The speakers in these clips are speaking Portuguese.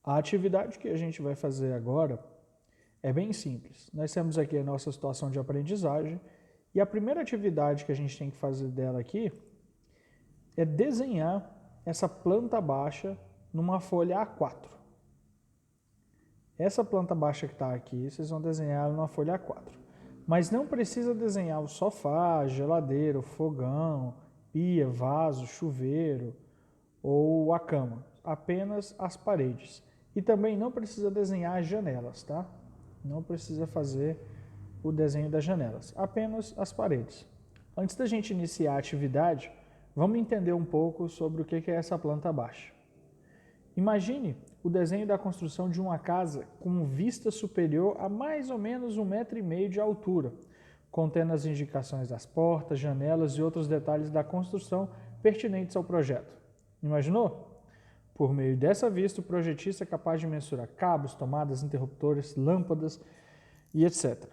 A atividade que a gente vai fazer agora é bem simples. Nós temos aqui a nossa situação de aprendizagem e a primeira atividade que a gente tem que fazer dela aqui é desenhar essa planta baixa numa folha A4. Essa planta baixa que está aqui, vocês vão desenhar numa folha A4. Mas não precisa desenhar o sofá, geladeira, o fogão, pia, vaso, chuveiro ou a cama. Apenas as paredes. E também não precisa desenhar as janelas, tá? Não precisa fazer o desenho das janelas, apenas as paredes. Antes da gente iniciar a atividade, vamos entender um pouco sobre o que é essa planta baixa. Imagine o desenho da construção de uma casa com vista superior a mais ou menos 1,5 m de altura, contendo as indicações das portas, janelas e outros detalhes da construção pertinentes ao projeto. Imaginou? Por meio dessa vista, o projetista é capaz de mensurar cabos, tomadas, interruptores, lâmpadas e etc.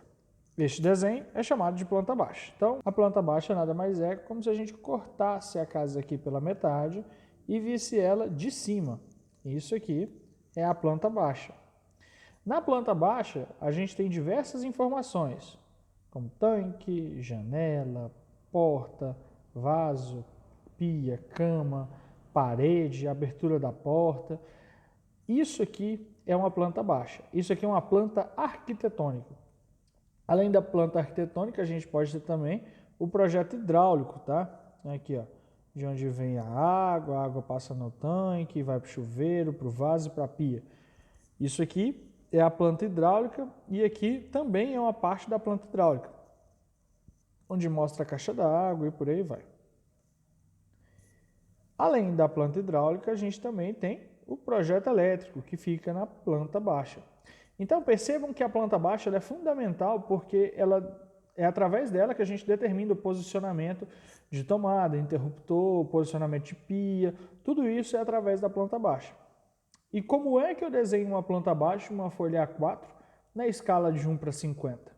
Este desenho é chamado de planta baixa. Então, a planta baixa nada mais é como se a gente cortasse a casa aqui pela metade e visse ela de cima. Isso aqui é a planta baixa. Na planta baixa, a gente tem diversas informações, como tanque, janela, porta, vaso, pia, cama, parede, abertura da porta. Isso aqui é uma planta baixa. Isso aqui é uma planta arquitetônica. Além da planta arquitetônica, a gente pode ter também o projeto hidráulico, tá? Aqui, ó, de onde vem a água passa no tanque, vai para o chuveiro, para o vaso e para a pia. Isso aqui é a planta hidráulica e aqui também é uma parte da planta hidráulica, onde mostra a caixa d'água e por aí vai. Além da planta hidráulica, a gente também tem o projeto elétrico, que fica na planta baixa. Então percebam que a planta baixa é fundamental porque é através dela que a gente determina o posicionamento de tomada, interruptor, posicionamento de pia, tudo isso é através da planta baixa. E como é que eu desenho uma planta baixa, uma folha A4, na escala de 1 para 50?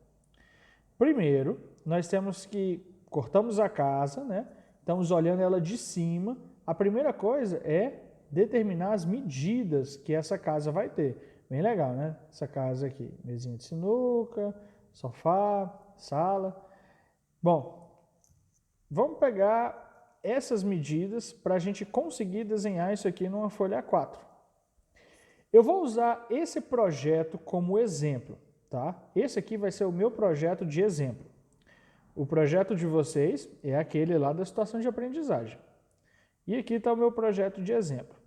Primeiro, nós temos que cortamos a casa, né? Estamos olhando ela de cima. A primeira coisa é determinar as medidas que essa casa vai ter. Bem legal, né? Essa casa aqui, mesinha de sinuca, sofá, sala. Bom, vamos pegar essas medidas para a gente conseguir desenhar isso aqui numa folha A4. Eu vou usar esse projeto como exemplo, tá? Esse aqui vai ser o meu projeto de exemplo. O projeto de vocês é aquele lá da situação de aprendizagem. E aqui está o meu projeto de exemplo.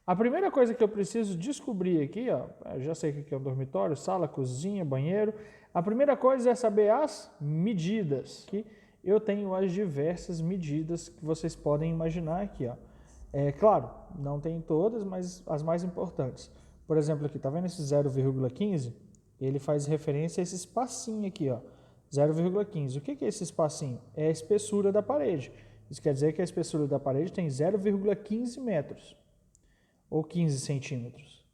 A primeira coisa que eu preciso descobrir aqui, ó, eu já sei que aqui é um dormitório, sala, cozinha, banheiro. A primeira coisa é saber as medidas. Aqui eu tenho as diversas medidas que vocês podem imaginar aqui, ó. Claro, não tem todas, mas as mais importantes. Por exemplo, aqui, tá vendo esse 0,15? Ele faz referência a esse espacinho aqui, ó, 0,15. O que é esse espacinho? É a espessura da parede. Isso quer dizer que a espessura da parede tem 0,15 metros, ou 15 centímetros.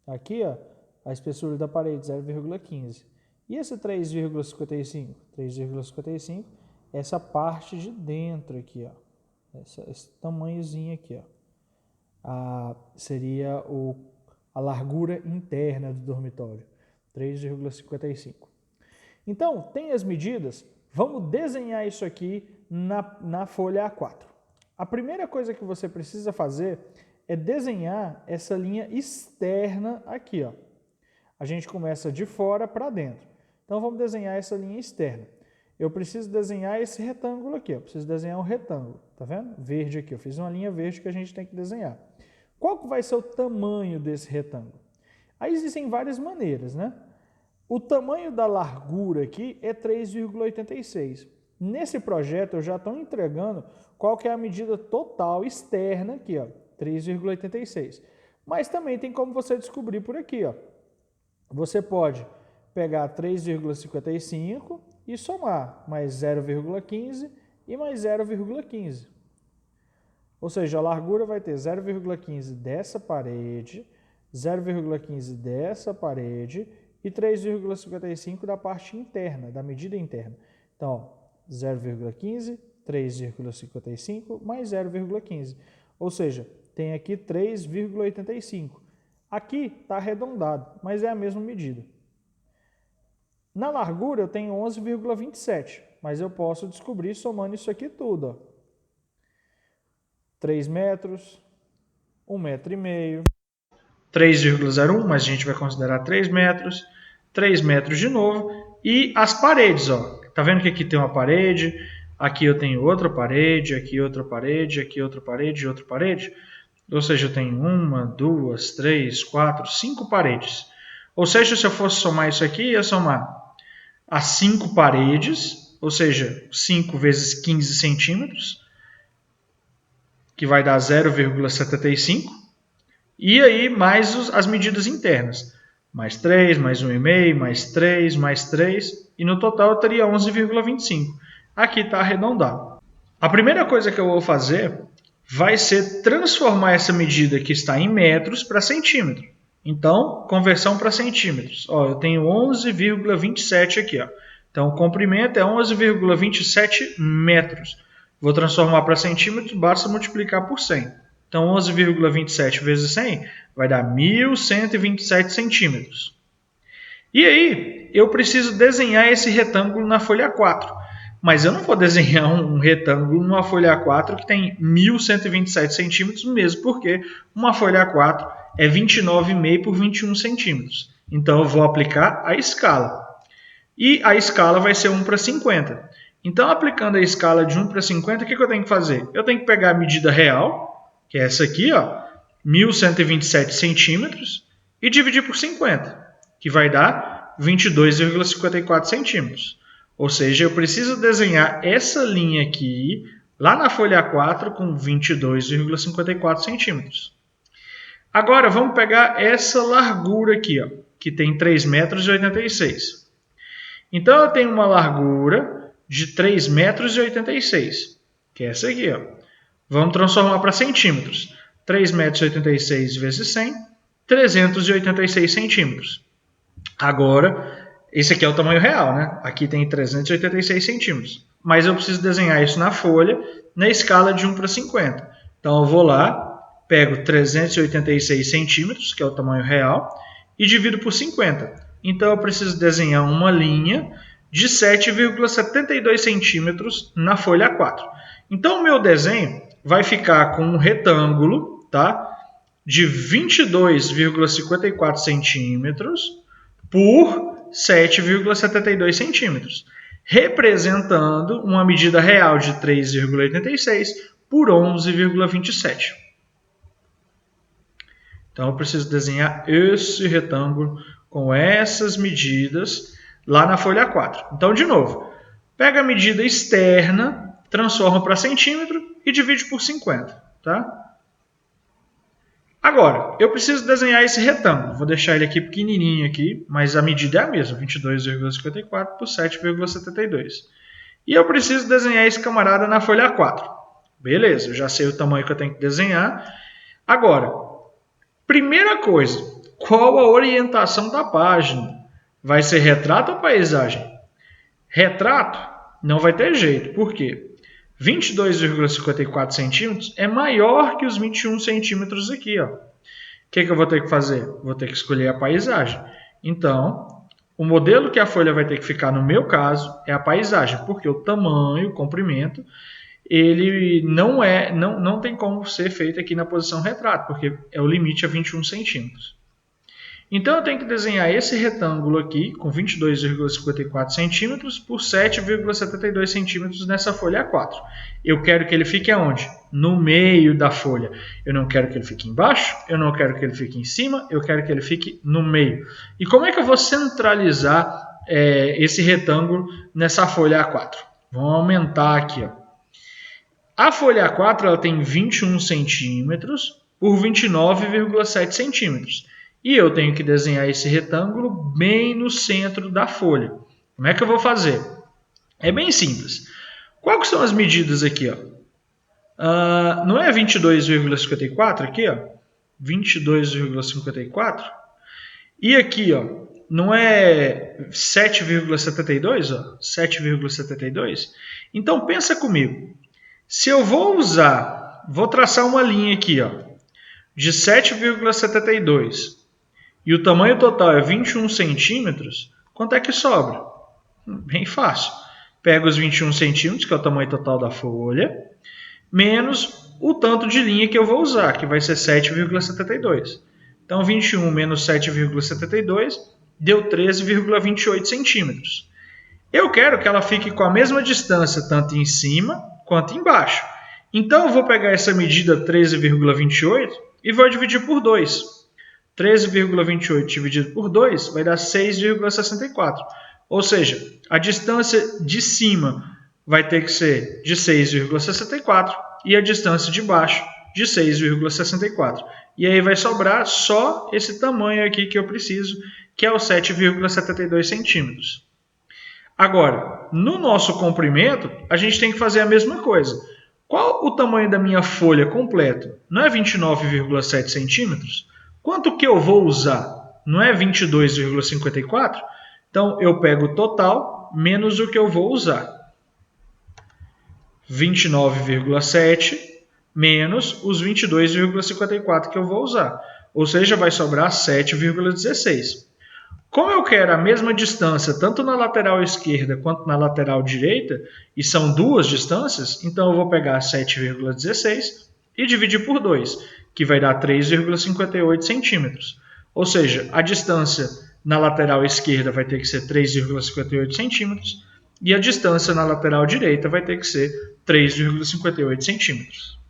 Aqui, ó, a espessura da parede, 0,15. E esse 3,55? 3,55 é essa parte de dentro aqui, ó. Esse tamanhozinho aqui, ó. Seria a largura interna do dormitório, 3,55. Então, tem as medidas, vamos desenhar isso aqui na folha A4. A primeira coisa que você precisa fazer é desenhar essa linha externa aqui, ó. A gente começa de fora para dentro. Então, vamos desenhar essa linha externa. Eu preciso desenhar esse retângulo aqui, ó. Preciso desenhar um retângulo, tá vendo? Verde aqui, eu fiz uma linha verde que a gente tem que desenhar. Qual que vai ser o tamanho desse retângulo? Aí existem várias maneiras, né? O tamanho da largura aqui é 3,86. Nesse projeto eu já estou entregando qual que é a medida total externa aqui, ó, 3,86. Mas também tem como você descobrir por aqui, ó. Você pode pegar 3,55 e somar mais 0,15 e mais 0,15. Ou seja, a largura vai ter 0,15 dessa parede, 0,15 dessa parede e 3,55 da parte interna, da medida interna. Então, 0,15, 3,55 mais 0,15. Ou seja, tem aqui 3,85. Aqui está arredondado, mas é a mesma medida. Na largura eu tenho 11,27, mas eu posso descobrir somando isso aqui tudo. Ó. 3 metros, 1,5 metro. 3,01, mas a gente vai considerar 3 metros. 3 metros de novo. E as paredes, ó. Tá vendo que aqui tem uma parede, aqui eu tenho outra parede, aqui outra parede, aqui outra parede e outra parede. Ou seja, eu tenho 1, 2, 3, 4, 5 paredes. Ou seja, se eu fosse somar isso aqui, eu ia somar as 5 paredes, ou seja, 5 vezes 15 centímetros, que vai dar 0,75. E aí mais as medidas internas. Mais 3, mais 1,5, mais 3, mais 3. E no total eu teria 11,25. Aqui está arredondado. A primeira coisa que eu vou fazer vai ser transformar essa medida que está em metros para centímetro. Então, conversão para centímetros. Ó, eu tenho 11,27 aqui. Ó. Então, o comprimento é 11,27 metros. Vou transformar para centímetros, basta multiplicar por 100. Então, 11,27 vezes 100 vai dar 1.127 centímetros. E aí, eu preciso desenhar esse retângulo na folha 4. Mas eu não vou desenhar um retângulo numa folha A4 que tem 1.127 centímetros, mesmo porque uma folha A4 é 29,5 por 21 centímetros. Então, eu vou aplicar a escala. E a escala vai ser 1 para 50. Então, aplicando a escala de 1 para 50, o que eu tenho que fazer? Eu tenho que pegar a medida real, que é essa aqui, ó, 1.127 centímetros, e dividir por 50, que vai dar 22,54 centímetros. Ou seja, eu preciso desenhar essa linha aqui, lá na folha A4, com 22,54 centímetros. Agora, vamos pegar essa largura aqui, ó, que tem 3,86 metros. Então, eu tenho uma largura de 3,86 metros, que é essa aqui. Ó. Vamos transformar para centímetros. 3,86 metros vezes 100, 386 centímetros. Agora, esse aqui é o tamanho real, né? Aqui tem 386 centímetros. Mas eu preciso desenhar isso na folha, na escala de 1 para 50. Então, eu vou lá, pego 386 centímetros, que é o tamanho real, e divido por 50. Então, eu preciso desenhar uma linha de 7,72 centímetros na folha A4. Então, o meu desenho vai ficar com um retângulo, tá? De 22,54 centímetros por 7,72 centímetros, representando uma medida real de 3,86 por 11,27. Então, eu preciso desenhar esse retângulo com essas medidas lá na folha 4. Então, de novo, pega a medida externa, transforma para centímetro e divide por 50. Tá? Agora, eu preciso desenhar esse retângulo. Vou deixar ele aqui pequenininho, aqui, mas a medida é a mesma, 22,54 por 7,72. E eu preciso desenhar esse camarada na folha 4. Beleza, eu já sei o tamanho que eu tenho que desenhar. Agora, primeira coisa, qual a orientação da página? Vai ser retrato ou paisagem? Retrato não vai ter jeito. Por quê? 22,54 centímetros é maior que os 21 centímetros aqui. Ó. O que eu vou ter que fazer? Vou ter que escolher a paisagem. Então, o modelo que a folha vai ter que ficar, no meu caso, é a paisagem, porque o tamanho, o comprimento, ele não tem como ser feito aqui na posição retrato, porque é o limite a 21 centímetros. Então, eu tenho que desenhar esse retângulo aqui, com 22,54 centímetros por 7,72 centímetros nessa folha A4. Eu quero que ele fique aonde? No meio da folha. Eu não quero que ele fique embaixo, eu não quero que ele fique em cima, eu quero que ele fique no meio. E como é que eu vou centralizar esse retângulo nessa folha A4? Vamos aumentar aqui. Ó. A folha A4 ela tem 21 centímetros por 29,7 centímetros. E eu tenho que desenhar esse retângulo bem no centro da folha. Como é que eu vou fazer? É bem simples. Quais são as medidas aqui? Ó? Não é 22,54 aqui? 22,54. E aqui, ó, não é 7,72? 7,72? Então, pensa comigo. Se eu vou traçar uma linha aqui, ó, de 7,72 e o tamanho total é 21 centímetros, quanto é que sobra? Bem fácil. Pego os 21 centímetros, que é o tamanho total da folha, menos o tanto de linha que eu vou usar, que vai ser 7,72. Então, 21 menos 7,72 deu 13,28 centímetros. Eu quero que ela fique com a mesma distância tanto em cima quanto embaixo. Então, eu vou pegar essa medida 13,28 e vou dividir por 2. 13,28 dividido por 2 vai dar 6,64. Ou seja, a distância de cima vai ter que ser de 6,64 e a distância de baixo de 6,64. E aí vai sobrar só esse tamanho aqui que eu preciso, que é o 7,72 centímetros. Agora, no nosso comprimento, a gente tem que fazer a mesma coisa. Qual o tamanho da minha folha completa? Não é 29,7 centímetros? Quanto que eu vou usar? Não é 22,54? Então, eu pego o total menos o que eu vou usar. 29,7 menos os 22,54 que eu vou usar. Ou seja, vai sobrar 7,16. Como eu quero a mesma distância tanto na lateral esquerda quanto na lateral direita, e são duas distâncias, então eu vou pegar 7,16 e dividir por 2, que vai dar 3,58 centímetros. Ou seja, a distância na lateral esquerda vai ter que ser 3,58 centímetros e a distância na lateral direita vai ter que ser 3,58 centímetros.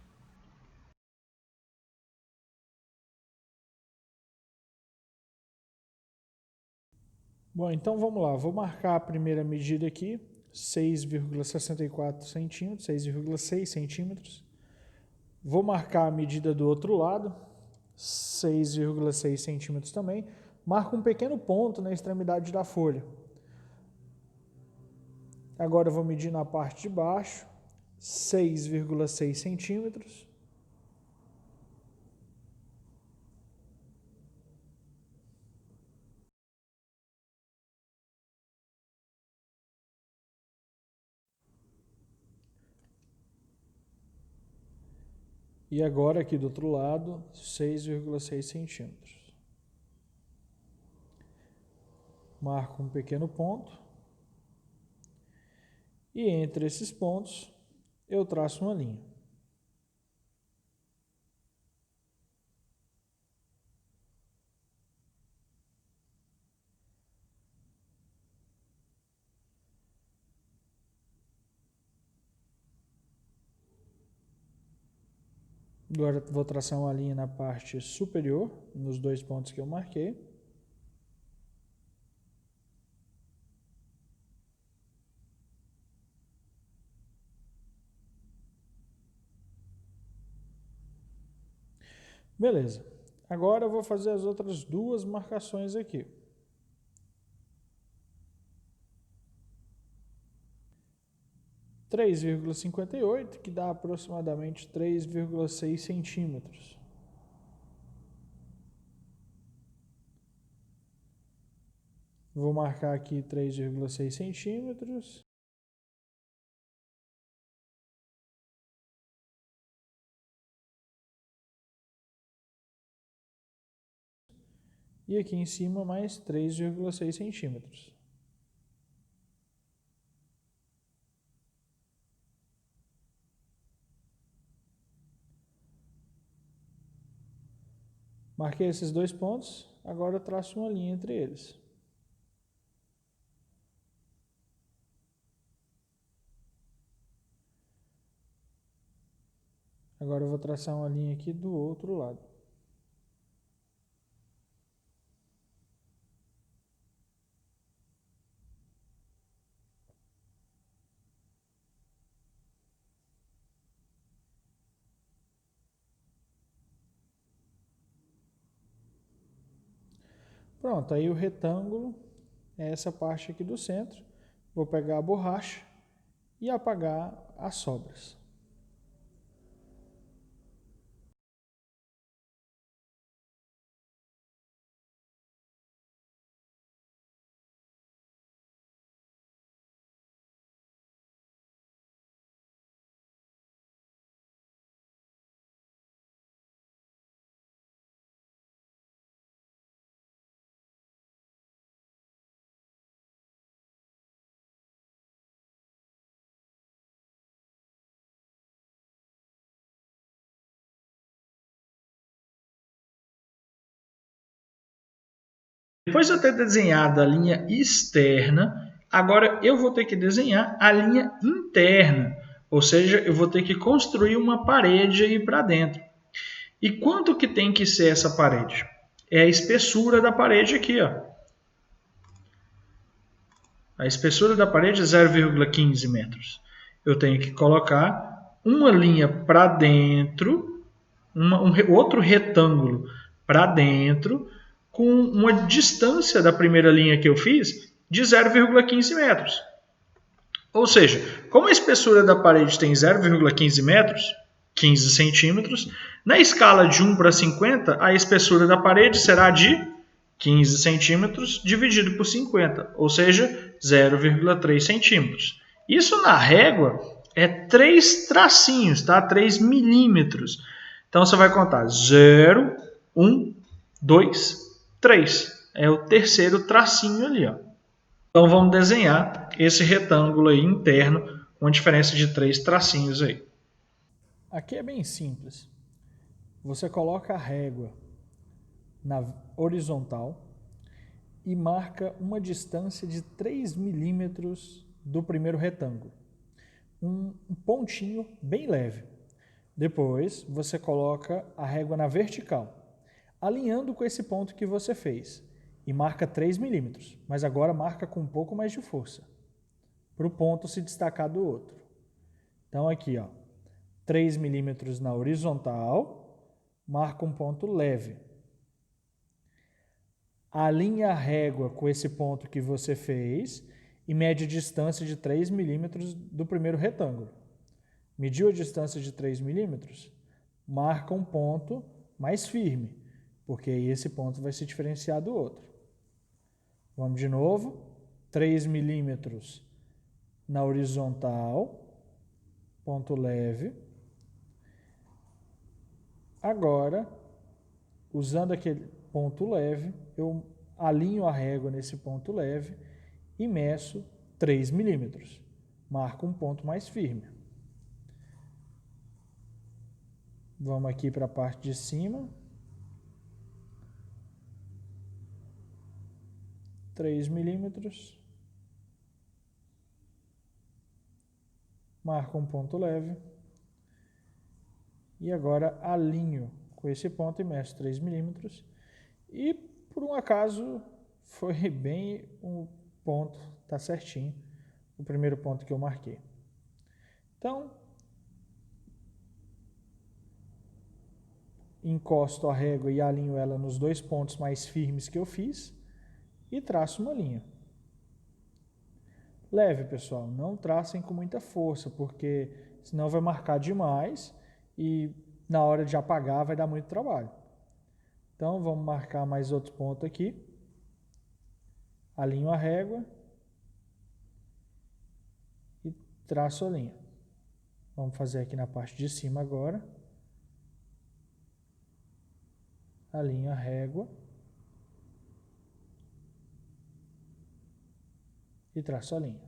Bom, então vamos lá. Vou marcar a primeira medida aqui, 6,64 centímetros, 6,6 centímetros. Vou marcar a medida do outro lado, 6,6 centímetros também. Marco um pequeno ponto na extremidade da folha. Agora eu vou medir na parte de baixo, 6,6 centímetros. E agora aqui do outro lado, 6,6 centímetros. Marco um pequeno ponto. E entre esses pontos, eu traço uma linha. Agora vou traçar uma linha na parte superior, nos dois pontos que eu marquei. Beleza. Agora eu vou fazer as outras duas marcações aqui. Três vírgula 58, que dá aproximadamente 3,6 centímetros. Vou marcar aqui 3,6 centímetros. E aqui em cima mais 3,6 centímetros. Marquei esses dois pontos, agora eu traço uma linha entre eles. Agora eu vou traçar uma linha aqui do outro lado. Pronto, aí o retângulo é essa parte aqui do centro. Vou pegar a borracha e apagar as sobras. Depois de eu ter desenhado a linha externa, agora eu vou ter que desenhar a linha interna. Ou seja, eu vou ter que construir uma parede aí para dentro. E quanto que tem que ser essa parede? É a espessura da parede aqui, ó. A espessura da parede é 0,15 metros. Eu tenho que colocar uma linha para dentro, outro retângulo para dentro, com uma distância da primeira linha que eu fiz de 0,15 metros. Ou seja, como a espessura da parede tem 0,15 metros, 15 centímetros, na escala de 1 para 50, a espessura da parede será de 15 centímetros dividido por 50, ou seja, 0,3 centímetros. Isso na régua é 3 tracinhos, tá? 3 milímetros. Então você vai contar 0, 1, 2, 3. É o terceiro tracinho ali, ó. Então vamos desenhar esse retângulo aí interno com a diferença de 3 tracinhos aí. Aqui é bem simples. Você coloca a régua na horizontal e marca uma distância de 3 milímetros do primeiro retângulo. Um pontinho bem leve. Depois você coloca a régua na vertical, alinhando com esse ponto que você fez, e marca 3 milímetros, mas agora marca com um pouco mais de força, para o ponto se destacar do outro. Então aqui, ó, 3 milímetros na horizontal, marca um ponto leve. Alinha a régua com esse ponto que você fez e mede a distância de 3 milímetros do primeiro retângulo. Mediu a distância de 3 milímetros, marca um ponto mais firme, porque aí esse ponto vai se diferenciar do outro. Vamos de novo. 3 milímetros na horizontal, ponto leve. Agora, usando aquele ponto leve, eu alinho a régua nesse ponto leve e meço 3 milímetros. Marco um ponto mais firme. Vamos aqui para a parte de cima. 3 milímetros. Marco um ponto leve. E agora alinho com esse ponto e meço 3 milímetros. E por um acaso foi bem um ponto, tá certinho, o primeiro ponto que eu marquei. Então, encosto a régua e alinho ela nos dois pontos mais firmes que eu fiz e traço uma linha. Leve, pessoal, não tracem com muita força, porque senão vai marcar demais e na hora de apagar vai dar muito trabalho. Então vamos marcar mais outro ponto aqui. Alinho a régua e traço a linha. Vamos fazer aqui na parte de cima agora. Alinho a régua e traço a linha.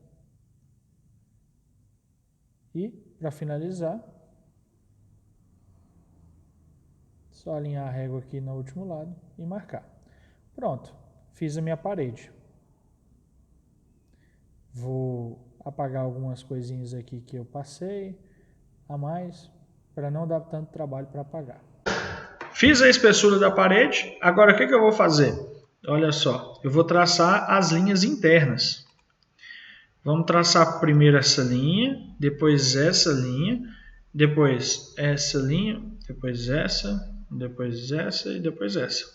E, para finalizar, só alinhar a régua aqui no último lado e marcar. Pronto, fiz a minha parede. Vou apagar algumas coisinhas aqui que eu passei a mais, para não dar tanto trabalho para apagar. Fiz a espessura da parede, agora o que eu vou fazer? Olha só, eu vou traçar as linhas internas. Vamos traçar primeiro essa linha, depois essa linha, depois essa linha, depois essa e depois essa.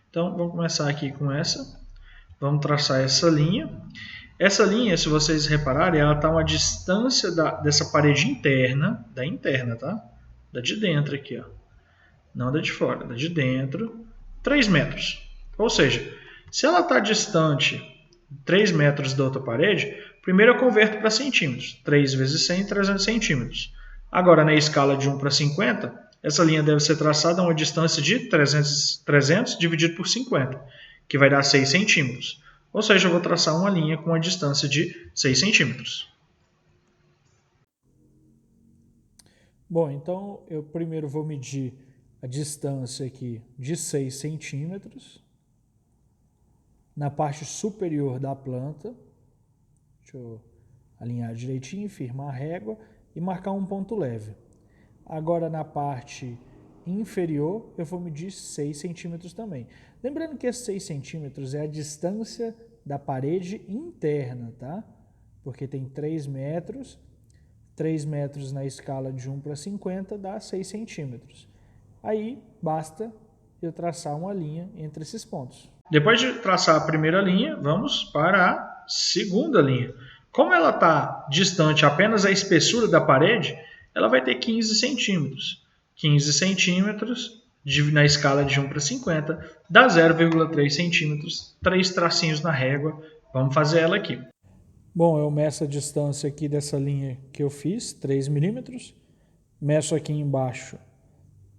Então, vamos começar aqui com essa. Vamos traçar essa linha. Essa linha, se vocês repararem, ela está a uma distância dessa parede interna, da interna, tá? Da de dentro aqui, ó. Não da de fora, da de dentro, 3 metros. Ou seja, se ela está distante 3 metros da outra parede, primeiro eu converto para centímetros. 3 vezes 100, 300 centímetros. Agora, na escala de 1 para 50, essa linha deve ser traçada a uma distância de 300 dividido por 50, que vai dar 6 centímetros. Ou seja, eu vou traçar uma linha com uma distância de 6 centímetros. Bom, então eu primeiro vou medir a distância aqui de 6 centímetros. na parte superior da planta. Deixa eu alinhar direitinho, firmar a régua e marcar um ponto leve. Agora na parte inferior eu vou medir 6 centímetros também. Lembrando que esses 6 centímetros é a distância da parede interna, tá? Porque tem 3 metros, 3 metros na escala de 1 para 50 dá 6 centímetros. Aí basta eu traçar uma linha entre esses pontos. Depois de traçar a primeira linha, vamos para a segunda linha. Como ela está distante apenas a espessura da parede, ela vai ter 15 centímetros. 15 centímetros na escala de 1 para 50 dá 0,3 centímetros, 3 tracinhos na régua. Vamos fazer ela aqui. Bom, eu meço a distância aqui dessa linha que eu fiz, 3 milímetros. Meço aqui embaixo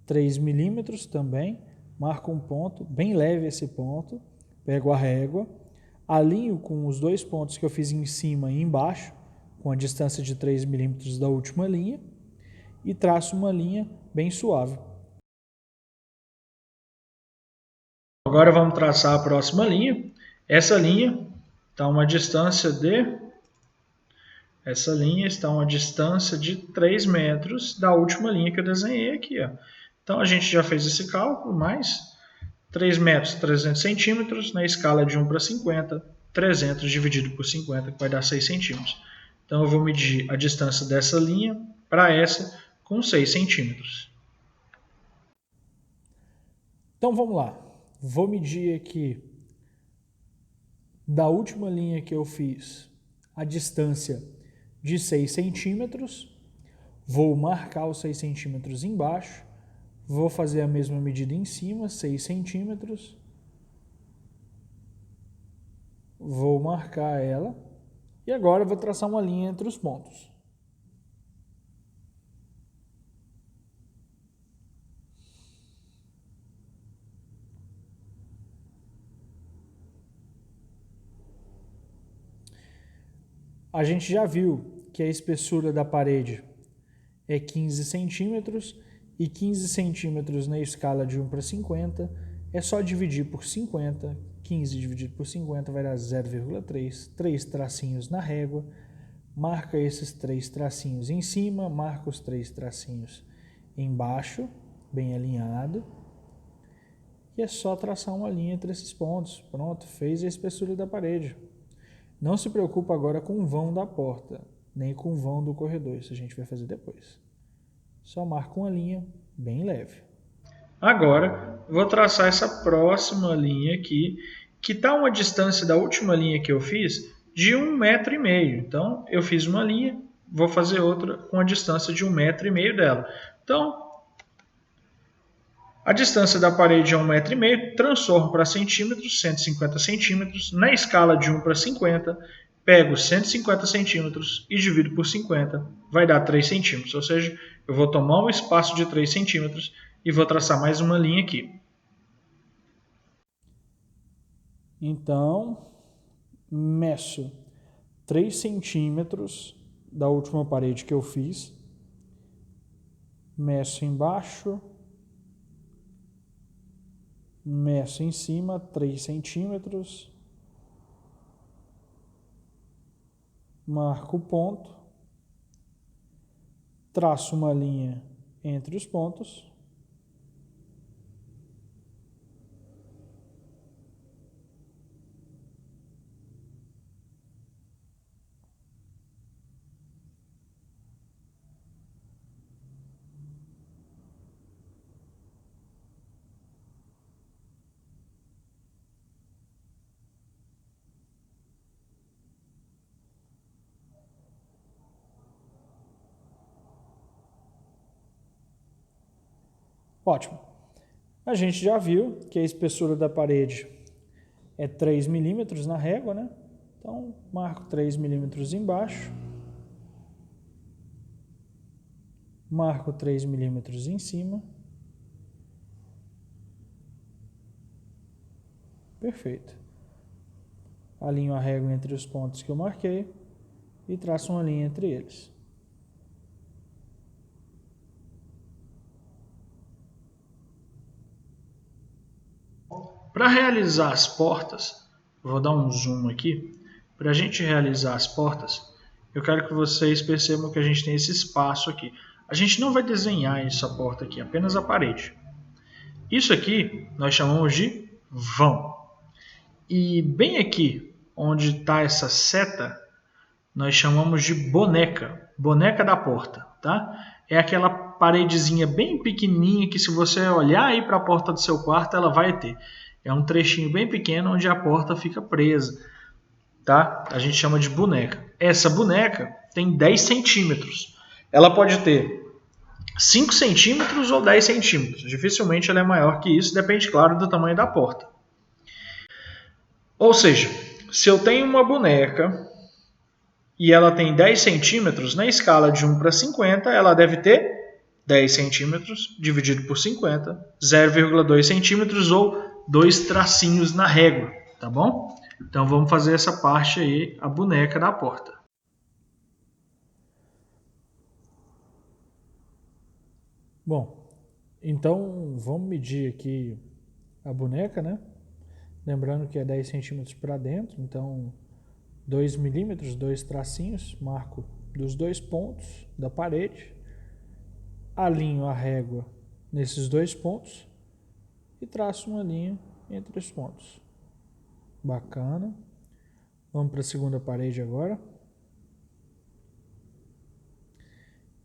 3 milímetros também. Marco um ponto, bem leve esse ponto. Pego a régua, alinho com os 2 pontos que eu fiz em cima e embaixo, com a distância de 3 milímetros da última linha, e traço uma linha bem suave. Agora vamos traçar a próxima linha. Essa linha está a uma distância de 3 metros da última linha que eu desenhei aqui. Ó. Então a gente já fez esse cálculo, mais 3 metros, 300 centímetros, na escala de 1 para 50, 300 dividido por 50, que vai dar 6 centímetros. Então eu vou medir a distância dessa linha para essa com 6 centímetros. Então vamos lá. Vou medir aqui da última linha que eu fiz a distância de 6 centímetros. Vou marcar os 6 centímetros embaixo. Vou fazer a mesma medida em cima, 6 centímetros. Vou marcar ela. E agora eu vou traçar uma linha entre os pontos. A gente já viu que a espessura da parede é 15 centímetros e 15 centímetros na escala de 1 para 50 é só dividir por 50. 15 dividido por 50 vai dar 0,3. 3 tracinhos na régua. Marca esses 3 tracinhos em cima, marca os 3 tracinhos embaixo, bem alinhado. E é só traçar uma linha entre esses pontos. Pronto, fez a espessura da parede. Não se preocupa agora com o vão da porta, nem com o vão do corredor, isso a gente vai fazer depois. Só marca uma linha bem leve. Agora, vou traçar essa próxima linha aqui, que está a uma distância da última linha que eu fiz de 1,5 metro. Então, eu fiz uma linha, vou fazer outra com a distância de 1,5 metro dela. Então, a distância da parede é 1,5 metro, transformo para centímetros, 150 centímetros, na escala de 1 para 50, pego 150 centímetros e divido por 50, vai dar 3 centímetros, ou seja, eu vou tomar um espaço de 3 centímetros e vou traçar mais uma linha aqui. Então, meço 3 centímetros da última parede que eu fiz, meço embaixo, meço em cima 3 centímetros, marco o ponto, traço uma linha entre os pontos, ótimo. A gente já viu que a espessura da parede é 3 milímetros na régua, né? Então, marco 3 milímetros embaixo. Marco 3 milímetros em cima. Perfeito. Alinho a régua entre os pontos que eu marquei e traço uma linha entre eles. Para realizar as portas, Eu vou dar um zoom aqui. Para a gente realizar as portas, eu quero que vocês percebam que a gente tem esse espaço aqui. A gente não vai desenhar essa porta aqui, apenas a parede. Isso aqui nós chamamos de vão. E bem aqui, onde está essa seta, nós chamamos de boneca. Boneca da porta, tá? É aquela paredezinha bem pequenininha que se você olhar aí para a porta do seu quarto, ela vai ter. É um trechinho bem pequeno onde a porta fica presa, tá? A gente chama de boneca. Essa boneca tem 10 centímetros. Ela pode ter 5 centímetros ou 10 centímetros. Dificilmente ela é maior que isso, depende, claro, do tamanho da porta. Ou seja, se eu tenho uma boneca e ela tem 10 centímetros, na escala de 1 para 50, ela deve ter 10 centímetros dividido por 50, 0,2 centímetros ou 2 tracinhos na régua, tá bom? Então vamos fazer essa parte aí, a boneca da porta. Bom, então vamos medir aqui a boneca, né? Lembrando que é 10 centímetros para dentro, então 2 milímetros, 2 tracinhos, marco dos 2 pontos da parede, alinho a régua nesses 2 pontos e traço uma linha entre os pontos. Bacana. Vamos para a segunda parede agora.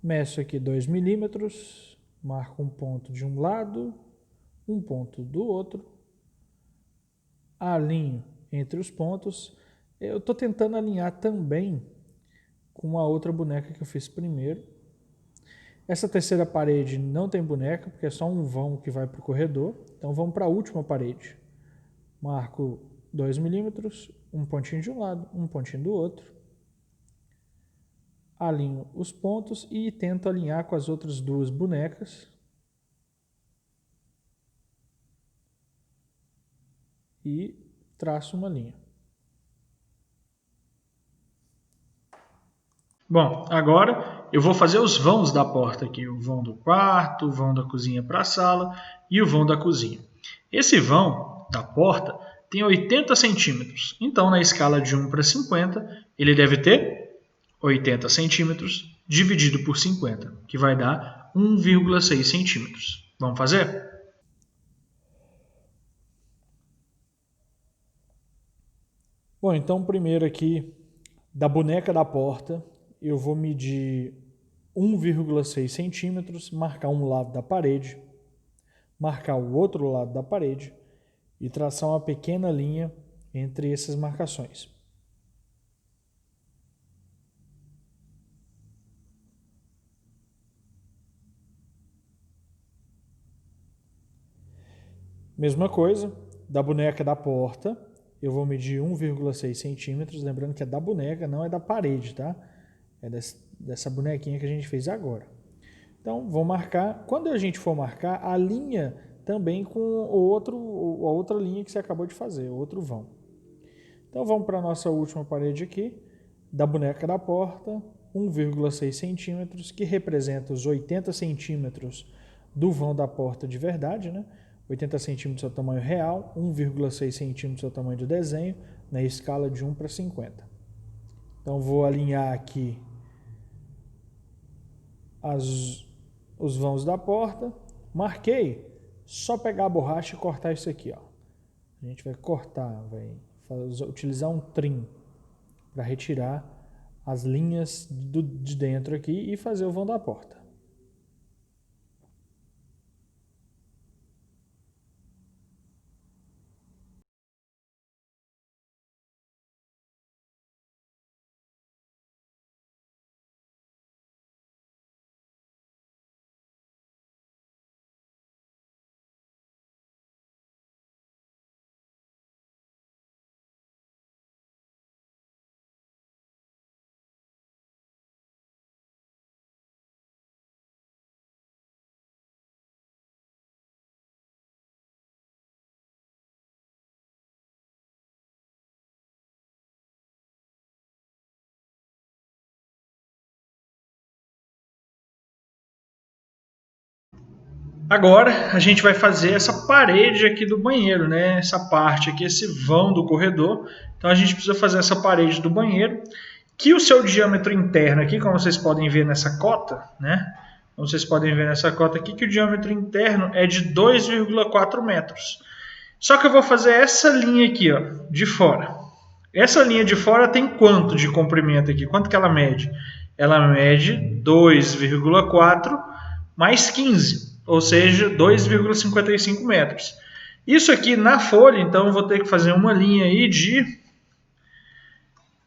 Meço aqui 2 milímetros, marco um ponto de um lado, um ponto do outro, alinho entre os pontos. Eu estou tentando alinhar também com a outra boneca que eu fiz primeiro. Essa terceira parede não tem boneca, porque é só um vão que vai para o corredor. Então vamos para a última parede. Marco 2 milímetros, um pontinho de um lado, um pontinho do outro. Alinho os pontos e tento alinhar com as outras duas bonecas. E traço uma linha. Bom, agora eu vou fazer os vãos da porta aqui. O vão do quarto, o vão da cozinha para a sala e o vão da cozinha. Esse vão da porta tem 80 centímetros. Então, na escala de 1 para 50, ele deve ter 80 centímetros dividido por 50, que vai dar 1,6 centímetros. Vamos fazer? Bom, então primeiro aqui, da boneca da porta, eu vou medir 1,6 centímetros, marcar um lado da parede, marcar o outro lado da parede e traçar uma pequena linha entre essas marcações. Mesma coisa, da boneca da porta, eu vou medir 1,6 centímetros, lembrando que é da boneca, não é da parede, tá? É dessa bonequinha que a gente fez agora. Então, vou marcar. Quando a gente for marcar, a linha também com a outra linha que você acabou de fazer, o outro vão. Então, vamos para a nossa última parede aqui, da boneca da porta, 1,6 centímetros, que representa os 80 centímetros do vão da porta de verdade, né? 80 centímetros é o tamanho real, 1,6 centímetros é o tamanho do desenho, na escala de 1 para 50. Então, vou alinhar aqui os vãos da porta, marquei, só pegar a borracha e cortar isso aqui, ó. A gente vai cortar, vai utilizar um trim para retirar as linhas de dentro aqui e fazer o vão da porta. Agora a gente vai fazer essa parede aqui do banheiro, né? Essa parte aqui, esse vão do corredor. Então a gente precisa fazer essa parede do banheiro, que o seu diâmetro interno aqui, como vocês podem ver nessa cota, né? Como vocês podem ver nessa cota aqui, que o diâmetro interno é de 2,4 metros. Só que eu vou fazer essa linha aqui, ó, de fora. Essa linha de fora tem quanto de comprimento aqui? Quanto que ela mede? Ela mede 2,4 mais 15, ou seja, 2,55 metros. Isso aqui na folha, então eu vou ter que fazer uma linha aí de,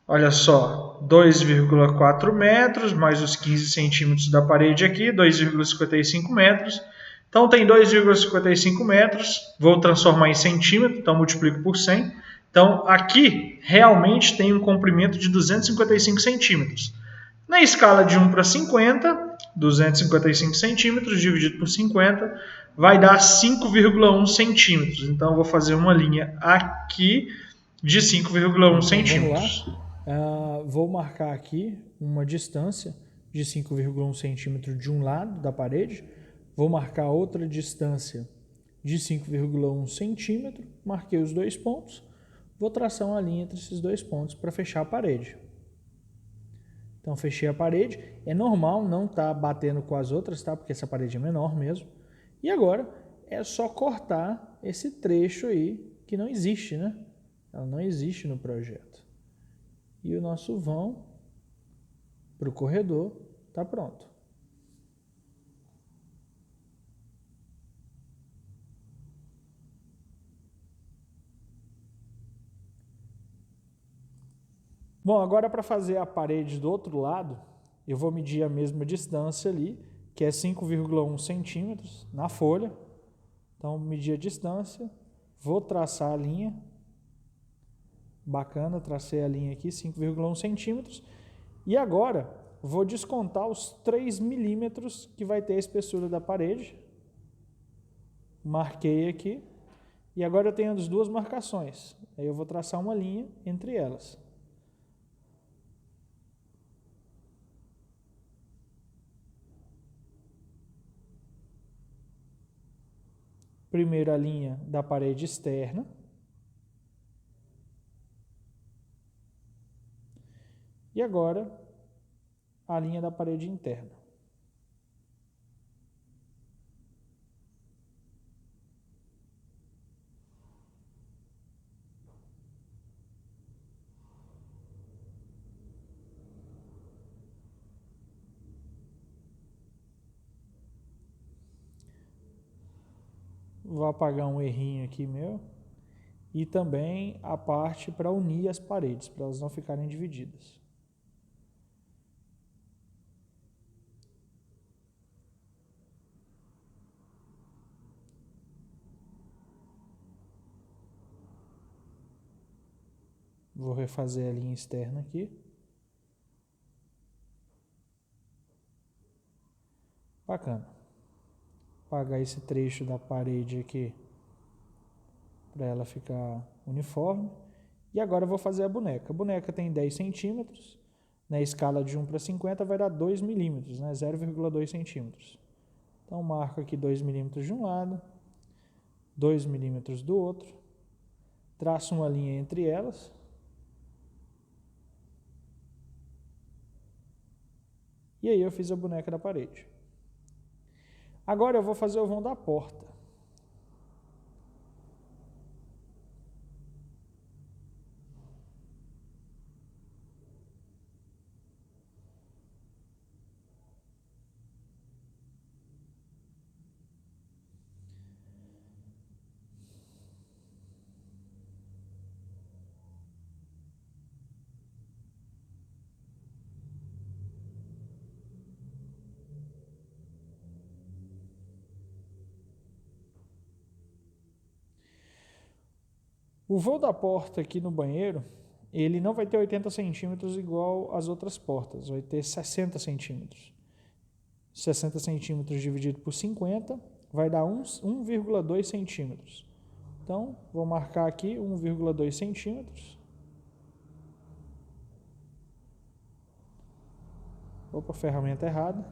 olha só, 2,4 metros mais os 15 centímetros da parede aqui, 2,55 metros. Então tem 2,55 metros, vou transformar em centímetro, então multiplico por 100. Então aqui realmente tem um comprimento de 255 centímetros. Na escala de 1 para 50, 255 centímetros dividido por 50 vai dar 5,1 centímetros. Então eu vou fazer uma linha aqui de 5,1 centímetros. Vamos lá. Vou marcar aqui uma distância de 5,1 centímetro de um lado da parede. Vou marcar outra distância de 5,1 centímetro. Marquei os dois pontos. Vou traçar uma linha entre esses dois pontos para fechar a parede. Então, fechei a parede. É normal não estar batendo com as outras, tá? Porque essa parede é menor mesmo. E agora é só cortar esse trecho aí que não existe, né? Ela não existe no projeto. E o nosso vão para o corredor está pronto. Bom, agora para fazer a parede do outro lado, eu vou medir a mesma distância ali, que é 5,1 centímetros na folha. Então, medir a distância, vou traçar a linha. Bacana, tracei a linha aqui, 5,1 centímetros. E agora, vou descontar os 3 milímetros que vai ter a espessura da parede. Marquei aqui. E agora eu tenho as duas marcações. Aí eu vou traçar uma linha entre elas. Primeiro a linha da parede externa. E agora a linha da parede interna. Vou apagar um errinho aqui meu. E também a parte para unir as paredes, para elas não ficarem divididas. Vou refazer a linha externa aqui. Bacana. Apagar esse trecho da parede aqui para ela ficar uniforme. E agora eu vou fazer a boneca. A boneca tem 10 centímetros. Na escala de 1 para 50 vai dar 2 milímetros, né? 0,2 centímetros. Então marco aqui 2 milímetros de um lado, 2 milímetros do outro. Traço uma linha entre elas. E aí eu fiz a boneca da parede. Agora eu vou fazer o vão da porta. O vão da porta aqui no banheiro, ele não vai ter 80 centímetros igual as outras portas, vai ter 60 centímetros. 60 centímetros dividido por 50 vai dar 1,2 centímetros. Então, vou marcar aqui 1,2 centímetros. Opa, ferramenta errada.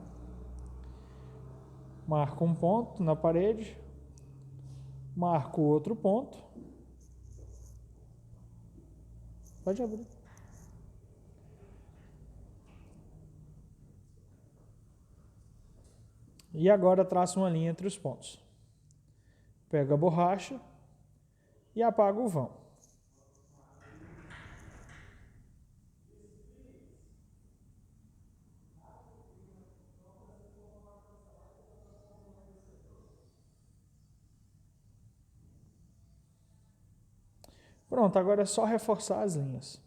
Marco um ponto na parede, marco outro ponto. Pode abrir. E agora traço uma linha entre os pontos. Pego a borracha e apago o vão. Pronto, agora é só reforçar as linhas.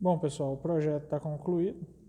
Bom, pessoal, o projeto está concluído.